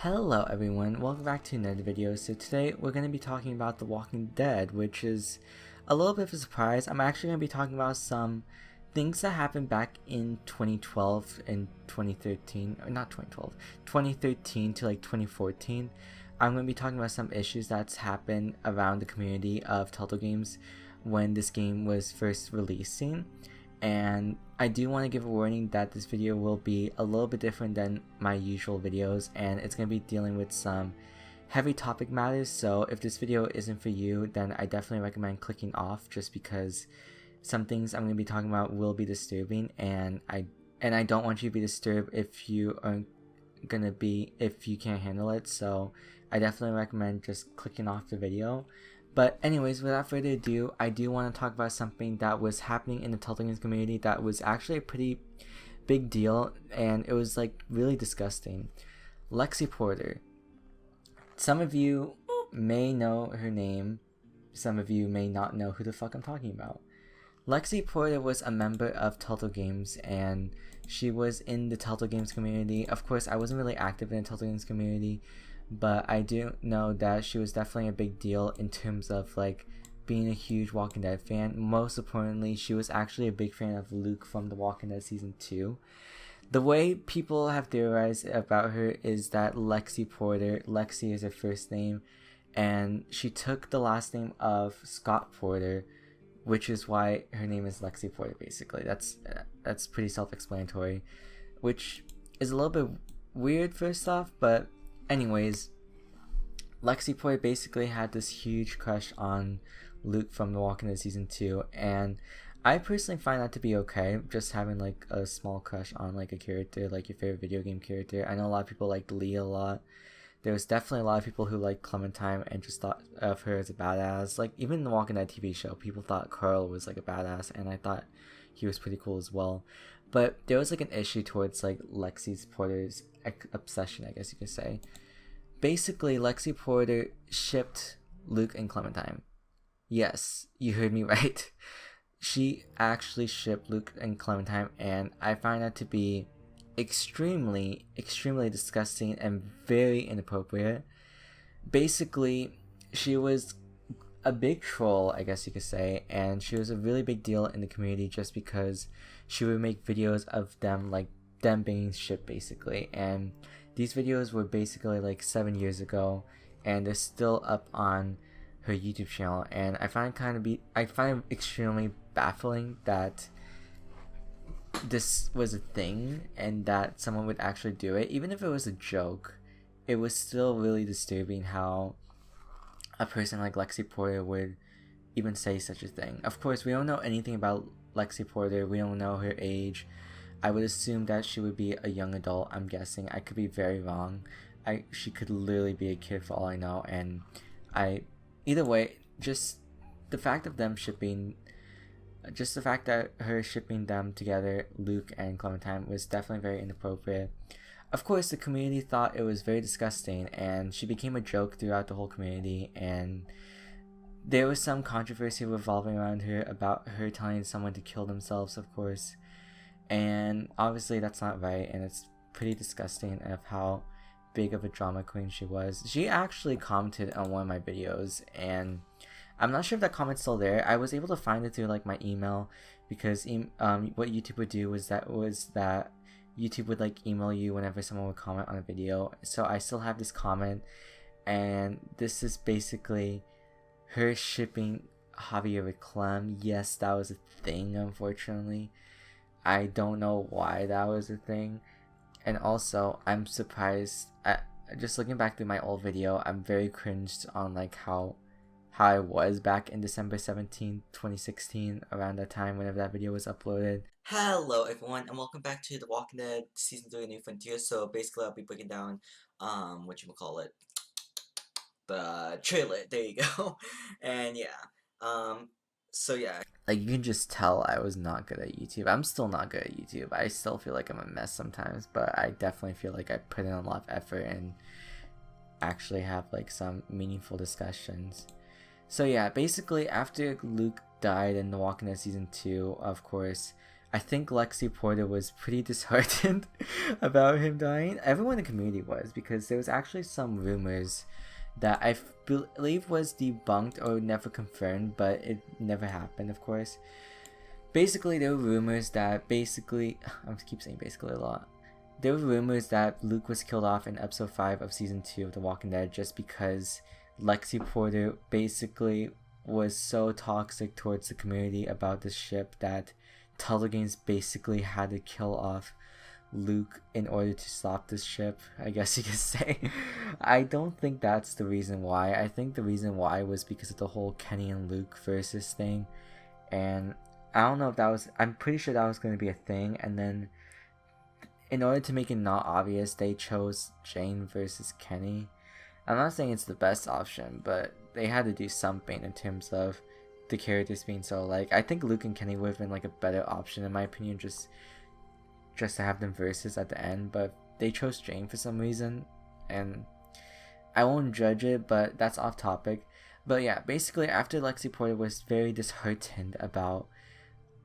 Hello everyone, welcome back to another video. So today we're going to be talking about The Walking Dead, which is a little bit of a surprise. I'm actually going to be talking about some things that happened back in 2012 and 2013, or not 2012, 2013 to like 2014. I'm going to be talking about some issues that's happened around the community of Telltale Games when this game was first releasing. And I do want to give a warning that this video will be a little bit different than my usual videos, and it's going to be dealing with some heavy topic matters. So if this video isn't for you, then I definitely recommend clicking off, just because some things I'm going to be talking about will be disturbing, and I don't want you to be disturbed if you can't handle it. So I definitely recommend just clicking off the video. But anyways, without further ado, I do want to talk about something that was happening in the Telltale Games community that was actually a pretty big deal, and it was like really disgusting. Lexi Porter. Some of you may know her name, some of you may not know who the fuck I'm talking about. Lexi Porter was a member of Telltale Games, and she was in the Telltale Games community. Of course, I wasn't really active in the Telltale Games community, but I do know that she was definitely a big deal in terms of like being a huge Walking Dead fan. Most importantly, she was actually a big fan of Luke from The Walking Dead Season 2. The way people have theorized about her is that Lexi Porter, Lexi is her first name, and she took the last name of Scott Porter, which is why her name is Lexi Porter basically. That's pretty self-explanatory, which is a little bit weird first off, but anyways, Lexi Porter basically had this huge crush on Luke from The Walking Dead Season 2, and I personally find that to be okay, just having like a small crush on like a character, like your favorite video game character. I know a lot of people liked Lee a lot. There was definitely a lot of people who liked Clementine and just thought of her as a badass. Like even the Walking Dead TV show, people thought Carl was like a badass, and I thought he was pretty cool as well. But there was like an issue towards like Lexi Porter's obsession, I guess you could say. Basically, Lexi Porter shipped Luke and Clementine. Yes, you heard me right. She actually shipped Luke and Clementine, and I find that to be extremely disgusting and very inappropriate. Basically, she was a big troll, I guess you could say, and she was a really big deal in the community just because she would make videos of them, like them being shipped basically, and these videos were basically like 7 years ago, and they're still up on her YouTube channel, and I find it extremely baffling that this was a thing and that someone would actually do it. Even if it was a joke, it was still really disturbing how a person like Lexi Porter would even say such a thing. Of course, we don't know anything about Lexi Porter. We don't know her age. I would assume that she would be a young adult, I'm guessing. I could be very wrong. She could literally be a kid for all I know, and either way, just the fact of them shipping, just the fact that her shipping them together, Luke and Clementine, was definitely very inappropriate. Of course, the community thought it was very disgusting, and she became a joke throughout the whole community, and there was some controversy revolving around her about her telling someone to kill themselves, of course. And obviously that's not right, and it's pretty disgusting of how big of a drama queen she was. She actually commented on one of my videos, and I'm not sure if that comment's still there. I was able to find it through like my email, because what YouTube would do was that YouTube would like email you whenever someone would comment on a video. So I still have this comment, and this is basically her shipping Javier with Clem. Yes, that was a thing, unfortunately. I don't know why that was a thing. And also, I'm surprised at just looking back through my old video. I'm very cringed on like how I was back in December 17, 2016, around that time whenever that video was uploaded. Hello everyone, and welcome back to The Walking Dead Season 3 New Frontier. So basically I'll be breaking down the trailer. There you go. And yeah. So yeah, like you can just tell I was not good at YouTube. I'm still not good at YouTube. I still feel like I'm a mess sometimes, but I definitely feel like I put in a lot of effort and actually have like some meaningful discussions. So yeah, basically after Luke died in The Walking Dead Season 2, of course, I think Lexi Porter was pretty disheartened about him dying. Everyone in the community was, because there was actually some rumors that I believe was debunked or never confirmed, but it never happened, of course. Basically, there were rumors that I keep saying basically a lot. There were rumors that Luke was killed off in episode 5 of season 2 of The Walking Dead just because Lexi Porter basically was so toxic towards the community about the ship that Telltale Games basically had to kill off Luke in order to stop this ship, I guess you could say. I don't think that's the reason why. I think the reason why was because of the whole Kenny and Luke versus thing, and I don't know if that was, I'm pretty sure that was going to be a thing, and then in order to make it not obvious, they chose Jane versus Kenny. I'm not saying it's the best option, but they had to do something in terms of the characters being so alike. I think Luke and Kenny would have been like a better option in my opinion, just to have them versus at the end, but they chose Jane for some reason, and I won't judge it, but that's off topic. But yeah, basically after Lexi Porter was very disheartened about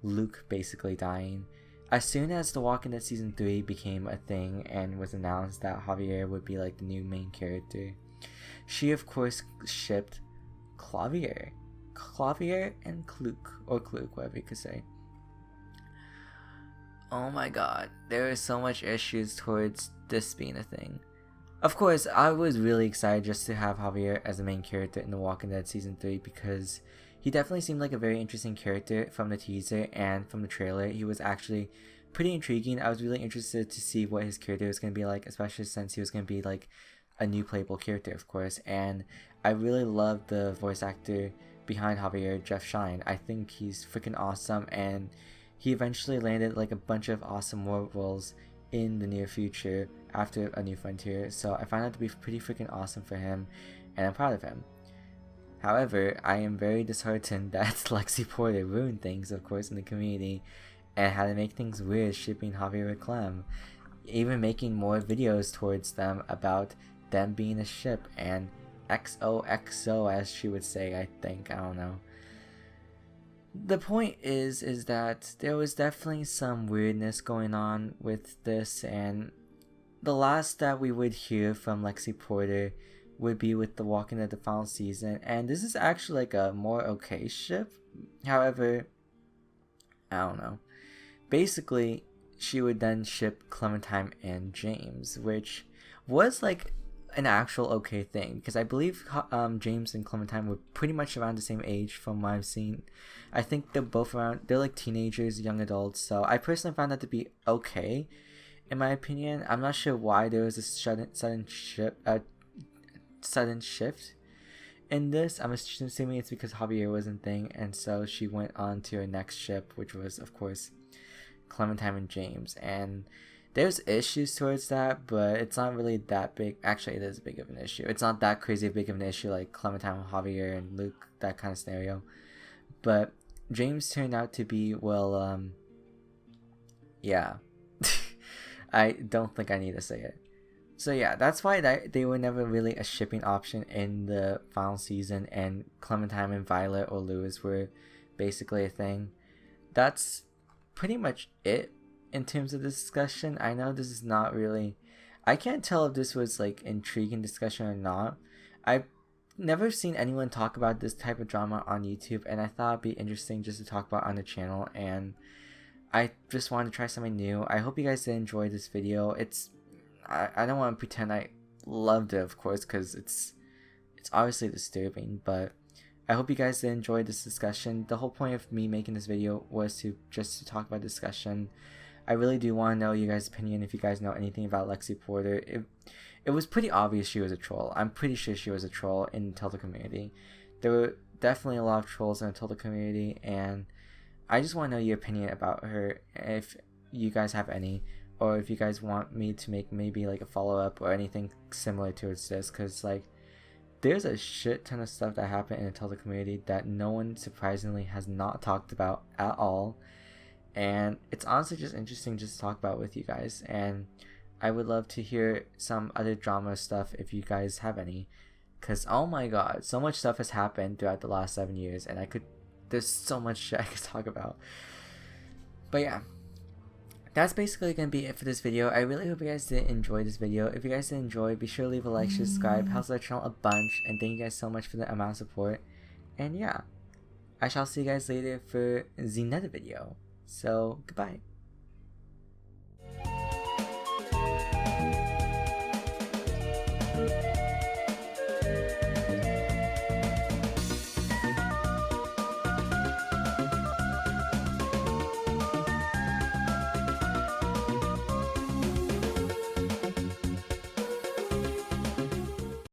Luke basically dying, as soon as The Walking Dead season 3 became a thing and was announced that Javier would be like the new main character, she of course shipped Clavier and Kluke, or Kluke, whatever you could say. Oh my god, there is so much issues towards this being a thing. Of course, I was really excited just to have Javier as the main character in The Walking Dead season 3 because he definitely seemed like a very interesting character from the teaser and from the trailer. He was actually pretty intriguing. I was really interested to see what his character was going to be like, especially since he was going to be like a new playable character, of course. And I really loved the voice actor behind Javier, Jeff Shine. I think he's freaking awesome, and he eventually landed like a bunch of awesome more roles in the near future after A New Frontier, so I find that to be pretty freaking awesome for him, and I'm proud of him. However, I am very disheartened that Lexi Porter ruined things, of course, in the community, and had to make things weird shipping Javier with Clem, even making more videos towards them about them being a ship, and XOXO as she would say, I think, I don't know. The point is that there was definitely some weirdness going on with this, and the last that we would hear from Lexi Porter would be with The Walking Dead the final season, and this is actually like a more okay ship. However, I don't know. Basically, she would then ship Clementine and James, which was like an actual okay thing, because I believe James and Clementine were pretty much around the same age from what I've seen. I think they're both around, they're like teenagers, young adults, so I personally found that to be okay, in my opinion. I'm not sure why there was a sudden shift in this. I'm assuming it's because Javier wasn't thing, and so she went on to her next ship, which was of course Clementine and James, and there's issues towards that, but it's not really that big. Actually, it is big of an issue. It's not that crazy big of an issue like Clementine with Javier and Luke, that kind of scenario. But James turned out to be, well, yeah. I don't think I need to say it. So yeah, that's why they were never really a shipping option in the final season, and Clementine and Violet or Lewis were basically a thing. That's pretty much it in terms of the discussion. I know this is not really, I can't tell if this was like intriguing discussion or not. I've never seen anyone talk about this type of drama on YouTube, and I thought it'd be interesting just to talk about on the channel, and I just wanted to try something new. I hope you guys did enjoy this video. I don't want to pretend I loved it, of course, because it's obviously disturbing, but I hope you guys did enjoy this discussion. The whole point of me making this video was to talk about discussion. I really do want to know you guys' opinion, if you guys know anything about Lexi Porter. It was pretty obvious she was a troll. I'm pretty sure she was a troll in the Telltale community. There were definitely a lot of trolls in the Telltale community, and I just want to know your opinion about her, if you guys have any, or if you guys want me to make maybe like a follow-up or anything similar towards this, because like there's a shit ton of stuff that happened in the Telltale community that no one surprisingly has not talked about at all, and it's honestly just interesting just to talk about with you guys. And I would love to hear some other drama stuff if you guys have any, because oh my god, so much stuff has happened throughout the last 7 years, and there's so much shit I could talk about. But yeah, that's basically gonna be it for this video. I really hope you guys did enjoy this video. If you guys did enjoy, be sure to leave a like, subscribe, helps our channel a bunch, and thank you guys so much for the amount of support. And yeah, I shall see you guys later for the next video. So goodbye.